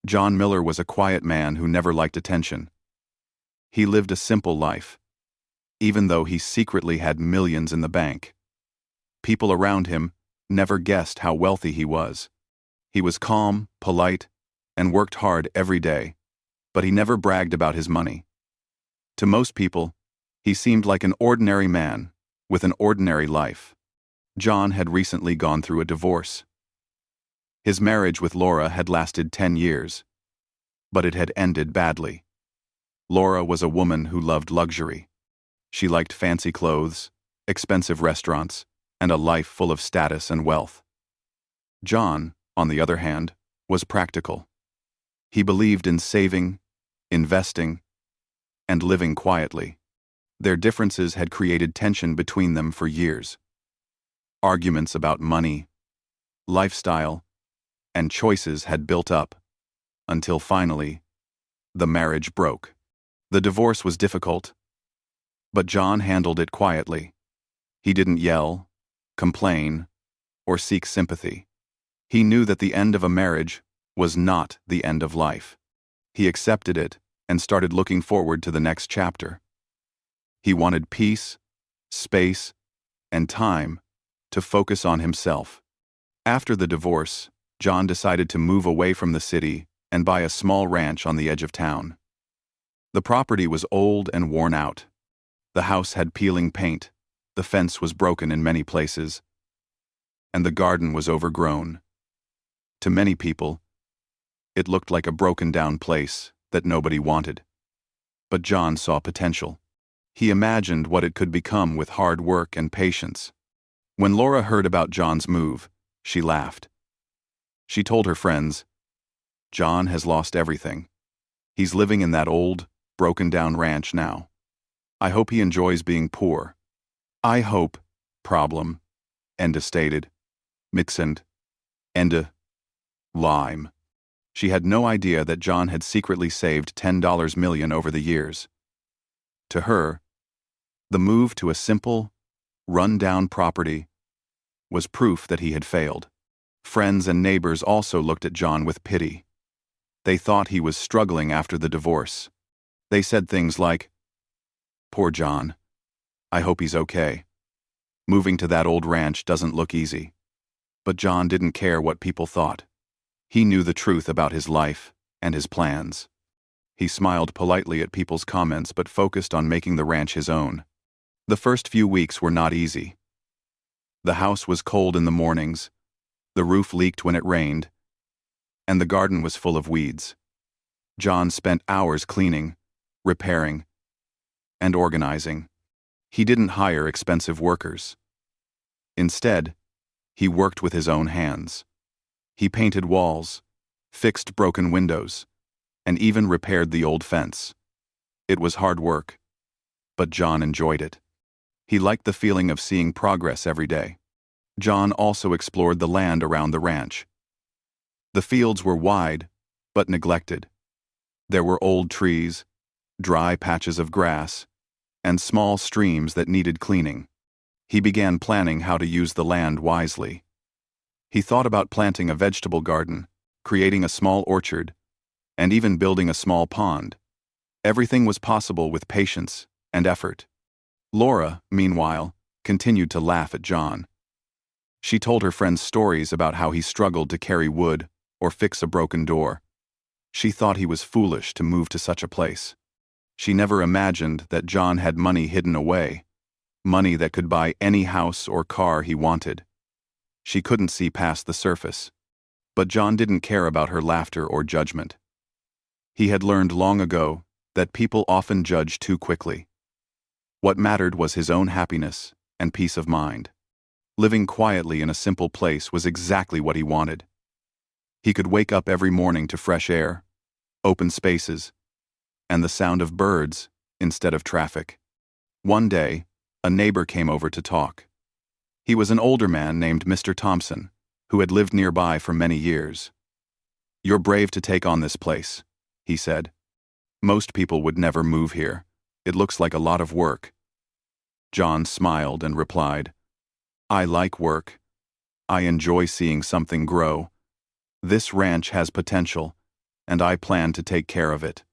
John Miller was a quiet man who never liked attention. He lived a simple life, even though he secretly had millions in the bank. People around him never guessed how wealthy he was. He was calm, polite, and worked hard every day, but he never bragged about his money. To most people, he seemed like an ordinary man with an ordinary life. John had recently gone through a divorce. His marriage with Laura had lasted 10 years, but it had ended badly. Laura was a woman who loved luxury. She liked fancy clothes, expensive restaurants, and a life full of status and wealth. John, on the other hand, was practical. He believed in saving, investing, and living quietly. Their differences had created tension between them for years. Arguments about money, lifestyle, and choices had built up, until finally, the marriage broke. The divorce was difficult, but John handled it quietly. He didn't yell, complain, or seek sympathy. He knew that the end of a marriage was not the end of life. He accepted it and started looking forward to the next chapter. He wanted peace, space, and time to focus on himself. After the divorce, John decided to move away from the city and buy a small ranch on the edge of town. The property was old and worn out. The house had peeling paint, the fence was broken in many places, and the garden was overgrown. To many people, it looked like a broken-down place that nobody wanted. But John saw potential. He imagined what it could become with hard work and patience. When Laura heard about John's move, she laughed. She told her friends, "John has lost everything. He's living in that old, broken-down ranch now. I hope he enjoys being poor. I hope, problem, Enda stated, Mixend, Enda, lime." She had no idea that John had secretly saved $10 million over the years. To her, the move to a simple, run-down property was proof that he had failed. Friends and neighbors also looked at John with pity. They thought he was struggling after the divorce. They said things like, "Poor John. I hope he's okay. Moving to that old ranch doesn't look easy." But John didn't care what people thought. He knew the truth about his life and his plans. He smiled politely at people's comments but focused on making the ranch his own. The first few weeks were not easy. The house was cold in the mornings, the roof leaked when it rained, and the garden was full of weeds. John spent hours cleaning, repairing, and organizing. He didn't hire expensive workers. Instead, he worked with his own hands. He painted walls, fixed broken windows, and even repaired the old fence. It was hard work, but John enjoyed it. He liked the feeling of seeing progress every day. John also explored the land around the ranch. The fields were wide, but neglected. There were old trees, dry patches of grass, and small streams that needed cleaning. He began planning how to use the land wisely. He thought about planting a vegetable garden, creating a small orchard, and even building a small pond. Everything was possible with patience and effort. Laura, meanwhile, continued to laugh at John. She told her friends stories about how he struggled to carry wood or fix a broken door. She thought he was foolish to move to such a place. She never imagined that John had money hidden away, money that could buy any house or car he wanted. She couldn't see past the surface. But John didn't care about her laughter or judgment. He had learned long ago that people often judge too quickly. What mattered was his own happiness and peace of mind. Living quietly in a simple place was exactly what he wanted. He could wake up every morning to fresh air, open spaces, and the sound of birds instead of traffic. One day, a neighbor came over to talk. He was an older man named Mr. Thompson, who had lived nearby for many years. "You're brave to take on this place," he said. "Most people would never move here. It looks like a lot of work." John smiled and replied, "I like work. I enjoy seeing something grow. This ranch has potential, and I plan to take care of it.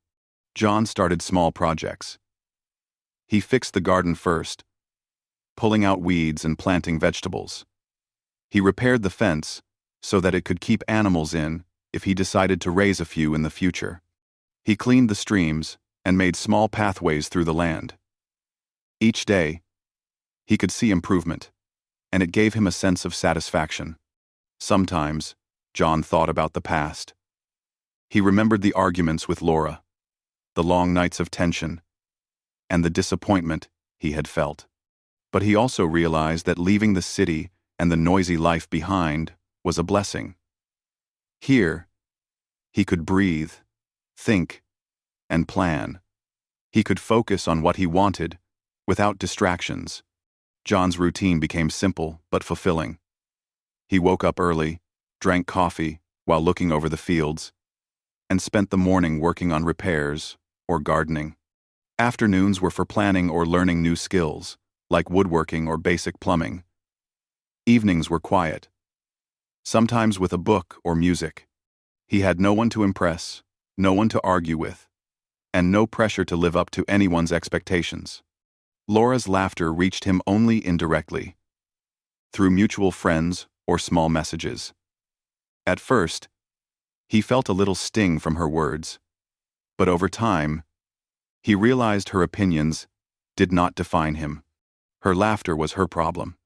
John started small projects. He fixed the garden first, pulling out weeds and planting vegetables. He repaired the fence so that it could keep animals in if he decided to raise a few in the future. He cleaned the streams and made small pathways through the land. Each day, he could see improvement, and it gave him a sense of satisfaction. Sometimes, John thought about the past. He remembered the arguments with Laura, the long nights of tension, and the disappointment he had felt. But he also realized that leaving the city and the noisy life behind was a blessing. Here, he could breathe, think, and plan. He could focus on what he wanted without distractions. John's routine became simple but fulfilling. He woke up early, drank coffee while looking over the fields, and spent the morning working on repairs or gardening. Afternoons were for planning or learning new skills, like woodworking or basic plumbing. Evenings were quiet, sometimes with a book or music. He had no one to impress, no one to argue with, and no pressure to live up to anyone's expectations. Laura's laughter reached him only indirectly, through mutual friends or small messages. At first, he felt a little sting from her words, but over time, he realized her opinions did not define him. Her laughter was her problem,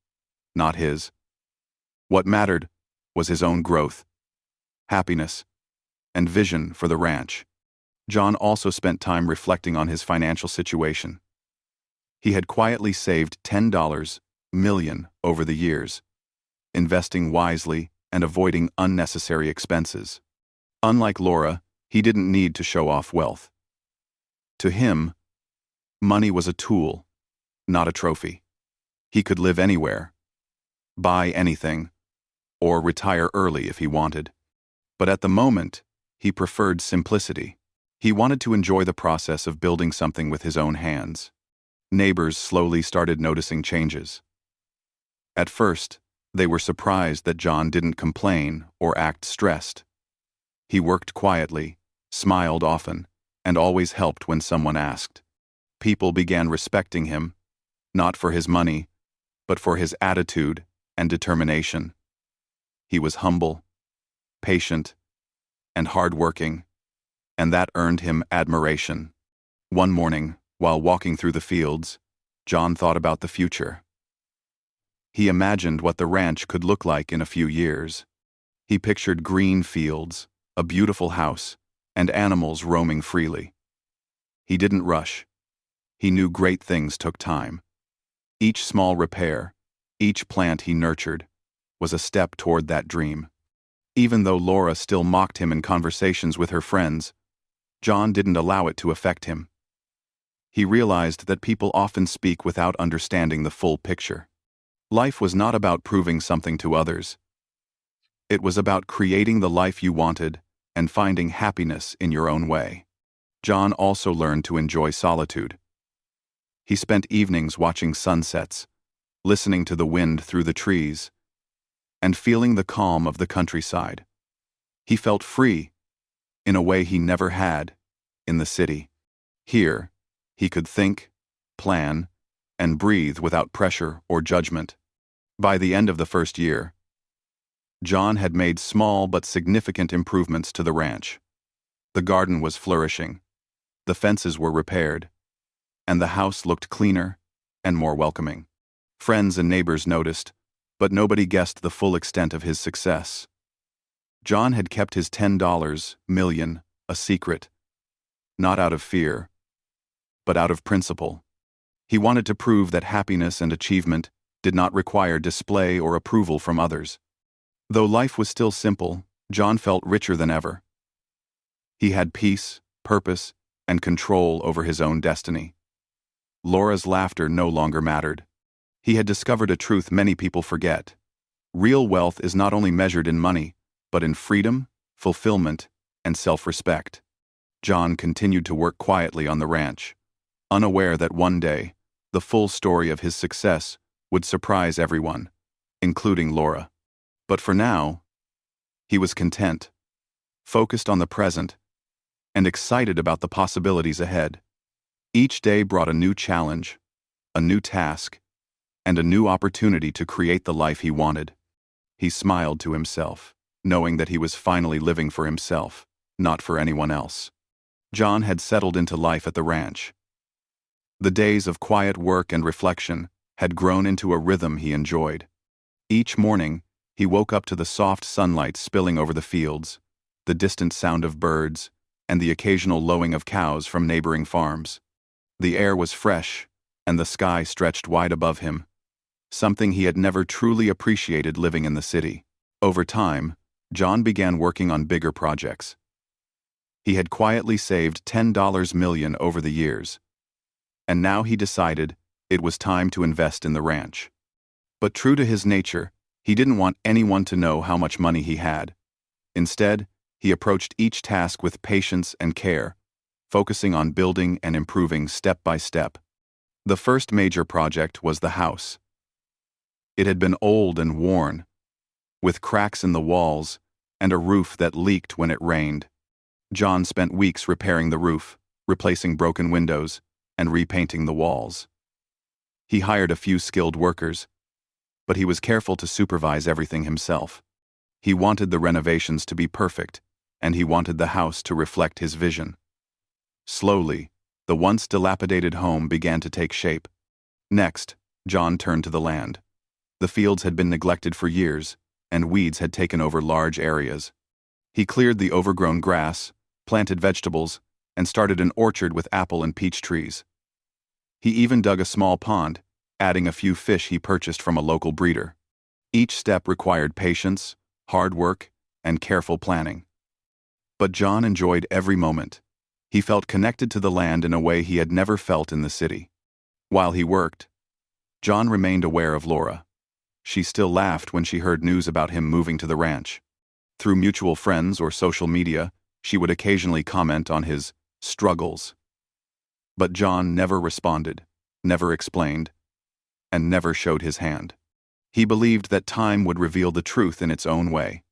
not his. What mattered was his own growth, happiness, and vision for the ranch. John also spent time reflecting on his financial situation. He had quietly saved $10 million over the years, investing wisely and avoiding unnecessary expenses. Unlike Laura, he didn't need to show off wealth. To him, money was a tool, not a trophy. He could live anywhere, buy anything, or retire early if he wanted. But at the moment, he preferred simplicity. He wanted to enjoy the process of building something with his own hands. Neighbors slowly started noticing changes. At first, they were surprised that John didn't complain or act stressed. He worked quietly, smiled often, and always helped when someone asked. People began respecting him, not for his money, but for his attitude and determination. He was humble, patient, and hardworking, and that earned him admiration. One morning, while walking through the fields, John thought about the future. He imagined what the ranch could look like in a few years. He pictured green fields, a beautiful house, and animals roaming freely. He didn't rush. He knew great things took time. Each small repair, each plant he nurtured, was a step toward that dream. Even though Laura still mocked him in conversations with her friends, John didn't allow it to affect him. He realized that people often speak without understanding the full picture. Life was not about proving something to others. It was about creating the life you wanted and finding happiness in your own way. John also learned to enjoy solitude. He spent evenings watching sunsets, listening to the wind through the trees, and feeling the calm of the countryside. He felt free, in a way he never had, in the city. Here, he could think, plan, and breathe without pressure or judgment. By the end of the first year, John had made small but significant improvements to the ranch. The garden was flourishing, the fences were repaired, and the house looked cleaner and more welcoming. Friends and neighbors noticed, but nobody guessed the full extent of his success. John had kept his $10 million a secret, not out of fear, but out of principle. He wanted to prove that happiness and achievement did not require display or approval from others. Though life was still simple, John felt richer than ever. He had peace, purpose, and control over his own destiny. Laura's laughter no longer mattered. He had discovered a truth many people forget. Real wealth is not only measured in money, but in freedom, fulfillment, and self-respect. John continued to work quietly on the ranch, unaware that one day, the full story of his success would surprise everyone, including Laura. But for now, he was content, focused on the present, and excited about the possibilities ahead. Each day brought a new challenge, a new task, and a new opportunity to create the life he wanted. He smiled to himself, knowing that he was finally living for himself, not for anyone else. John had settled into life at the ranch. The days of quiet work and reflection had grown into a rhythm he enjoyed. Each morning, he woke up to the soft sunlight spilling over the fields, the distant sound of birds, and the occasional lowing of cows from neighboring farms. The air was fresh, and the sky stretched wide above him, something he had never truly appreciated living in the city. Over time, John began working on bigger projects. He had quietly saved $10 million over the years, and now he decided it was time to invest in the ranch. But true to his nature, he didn't want anyone to know how much money he had. Instead, he approached each task with patience and care, focusing on building and improving step by step. The first major project was the house. It had been old and worn, with cracks in the walls and a roof that leaked when it rained. John spent weeks repairing the roof, replacing broken windows, and repainting the walls. He hired a few skilled workers, but he was careful to supervise everything himself. He wanted the renovations to be perfect, and he wanted the house to reflect his vision. Slowly, the once dilapidated home began to take shape. Next, John turned to the land. The fields had been neglected for years, and weeds had taken over large areas. He cleared the overgrown grass, planted vegetables, and started an orchard with apple and peach trees. He even dug a small pond, adding a few fish he purchased from a local breeder. Each step required patience, hard work, and careful planning. But John enjoyed every moment. He felt connected to the land in a way he had never felt in the city. While he worked, John remained aware of Laura. She still laughed when she heard news about him moving to the ranch. Through mutual friends or social media, she would occasionally comment on his struggles. But John never responded, never explained, and never showed his hand. He believed that time would reveal the truth in its own way.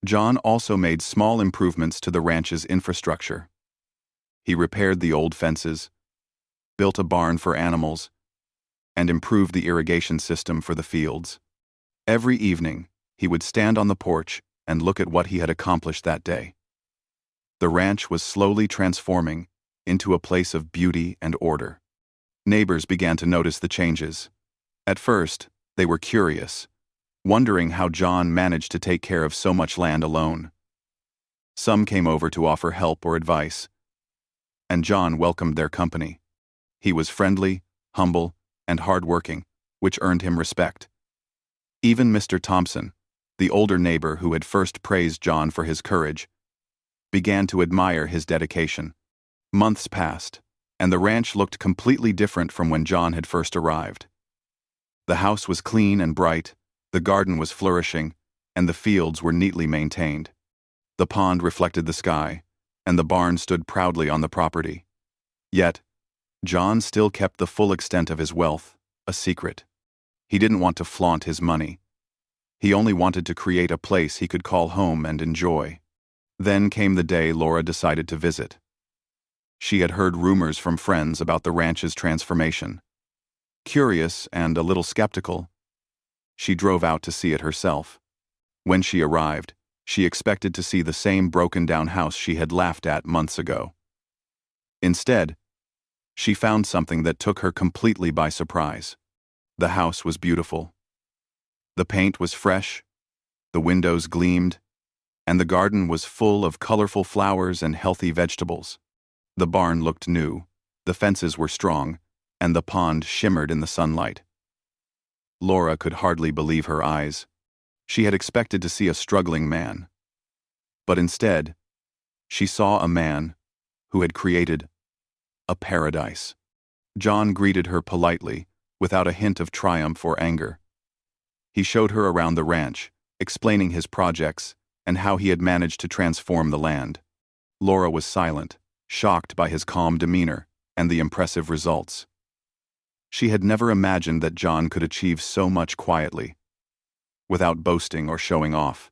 John also made small improvements to the ranch's infrastructure. He repaired the old fences, built a barn for animals, and improved the irrigation system for the fields. Every evening, he would stand on the porch and look at what he had accomplished that day. The ranch was slowly transforming into a place of beauty and order. Neighbors began to notice the changes. At first, they were curious, wondering how John managed to take care of so much land alone. Some came over to offer help or advice, and John welcomed their company. He was friendly, humble, and hardworking, which earned him respect. Even Mr. Thompson, the older neighbor who had first praised John for his courage, began to admire his dedication. Months passed, and the ranch looked completely different from when John had first arrived. The house was clean and bright, the garden was flourishing, and the fields were neatly maintained. The pond reflected the sky, and the barn stood proudly on the property. Yet, John still kept the full extent of his wealth a secret. He didn't want to flaunt his money. He only wanted to create a place he could call home and enjoy. Then came the day Laura decided to visit. She had heard rumors from friends about the ranch's transformation. Curious and a little skeptical, she drove out to see it herself. When she arrived, she expected to see the same broken-down house she had laughed at months ago. Instead, she found something that took her completely by surprise. The house was beautiful. The paint was fresh, the windows gleamed, and the garden was full of colorful flowers and healthy vegetables. The barn looked new, the fences were strong, and the pond shimmered in the sunlight. Laura could hardly believe her eyes. She had expected to see a struggling man. But instead, she saw a man who had created a paradise. John greeted her politely, without a hint of triumph or anger. He showed her around the ranch, explaining his projects and how he had managed to transform the land. Laura was silent, shocked by his calm demeanor and the impressive results. She had never imagined that John could achieve so much quietly, without boasting or showing off.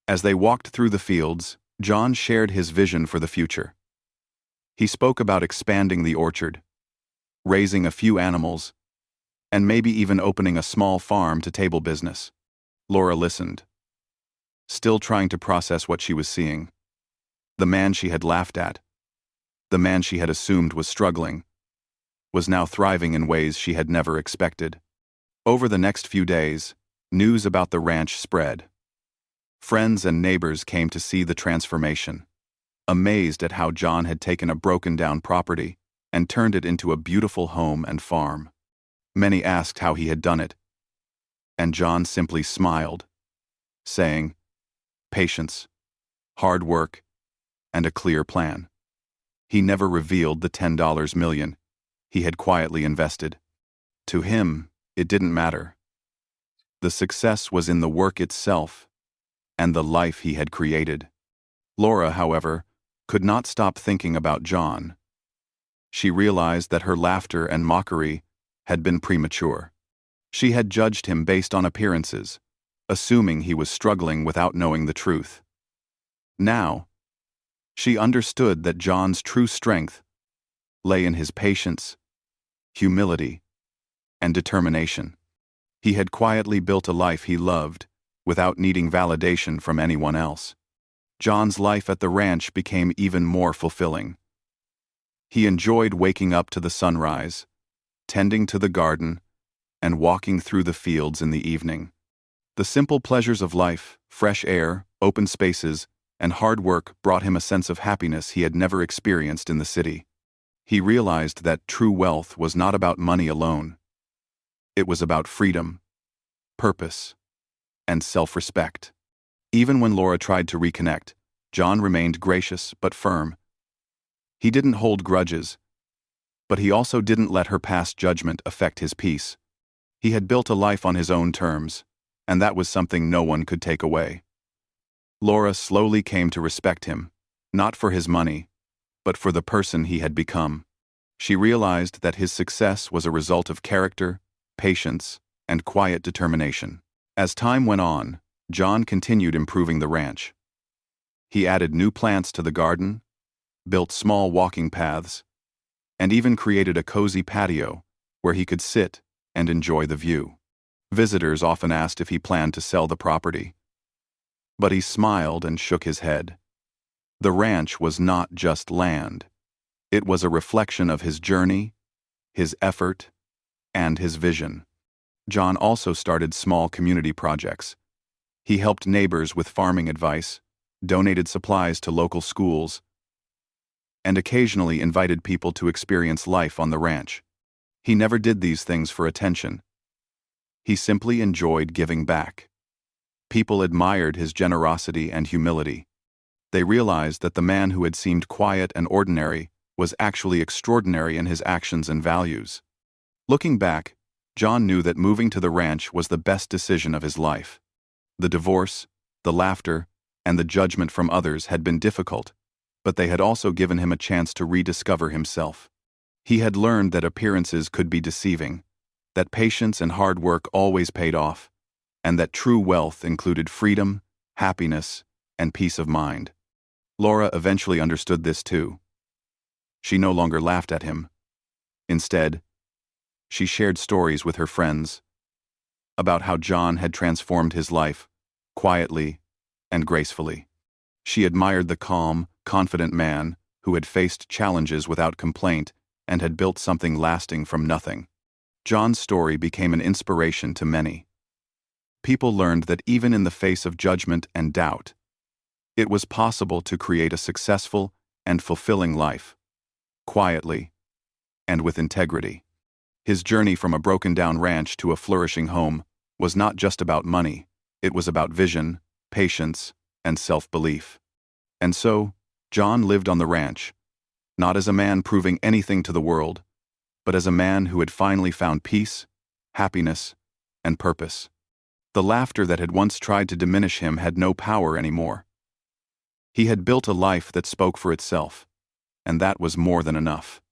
As they walked through the fields, John shared his vision for the future. He spoke about expanding the orchard, raising a few animals, and maybe even opening a small farm-to-table business. Laura listened, still trying to process what she was seeing. The man she had laughed at, the man she had assumed was struggling, was now thriving in ways she had never expected. Over the next few days, news about the ranch spread. Friends and neighbors came to see the transformation, amazed at how John had taken a broken-down property and turned it into a beautiful home and farm. Many asked how he had done it, and John simply smiled, saying, "Patience, hard work, and a clear plan." He never revealed the $10 million he had quietly invested. To him, it didn't matter. The success was in the work itself and the life he had created. Laura, however, could not stop thinking about John. She realized that her laughter and mockery had been premature. She had judged him based on appearances, assuming he was struggling without knowing the truth. Now, she understood that John's true strength lay in his patience, humility, and determination. He had quietly built a life he loved without needing validation from anyone else. John's life at the ranch became even more fulfilling. He enjoyed waking up to the sunrise, tending to the garden, and walking through the fields in the evening. The simple pleasures of life, fresh air, open spaces, and hard work brought him a sense of happiness he had never experienced in the city. He realized that true wealth was not about money alone. It was about freedom, purpose, and self-respect. Even when Laura tried to reconnect, John remained gracious but firm. He didn't hold grudges, but he also didn't let her past judgment affect his peace. He had built a life on his own terms, and that was something no one could take away. Laura slowly came to respect him, not for his money, but for the person he had become. She realized that his success was a result of character, patience, and quiet determination. As time went on, John continued improving the ranch. He added new plants to the garden, built small walking paths, and even created a cozy patio where he could sit and enjoy the view. Visitors often asked if he planned to sell the property, but he smiled and shook his head. The ranch was not just land. It was a reflection of his journey, his effort, and his vision. John also started small community projects. He helped neighbors with farming advice, donated supplies to local schools, and occasionally invited people to experience life on the ranch. He never did these things for attention. He simply enjoyed giving back. People admired his generosity and humility. They realized that the man who had seemed quiet and ordinary was actually extraordinary in his actions and values. Looking back, John knew that moving to the ranch was the best decision of his life. The divorce, the laughter, and the judgment from others had been difficult, but they had also given him a chance to rediscover himself. He had learned that appearances could be deceiving, that patience and hard work always paid off, and that true wealth included freedom, happiness, and peace of mind. Laura eventually understood this too. She no longer laughed at him. Instead, she shared stories with her friends about how John had transformed his life, quietly and gracefully. She admired the calm, confident man who had faced challenges without complaint and had built something lasting from nothing. John's story became an inspiration to many. People learned that even in the face of judgment and doubt, it was possible to create a successful and fulfilling life, quietly and with integrity. His journey from a broken-down ranch to a flourishing home was not just about money, it was about vision, patience, and self-belief. And so, John lived on the ranch, not as a man proving anything to the world, but as a man who had finally found peace, happiness, and purpose. The laughter that had once tried to diminish him had no power anymore. He had built a life that spoke for itself, and that was more than enough.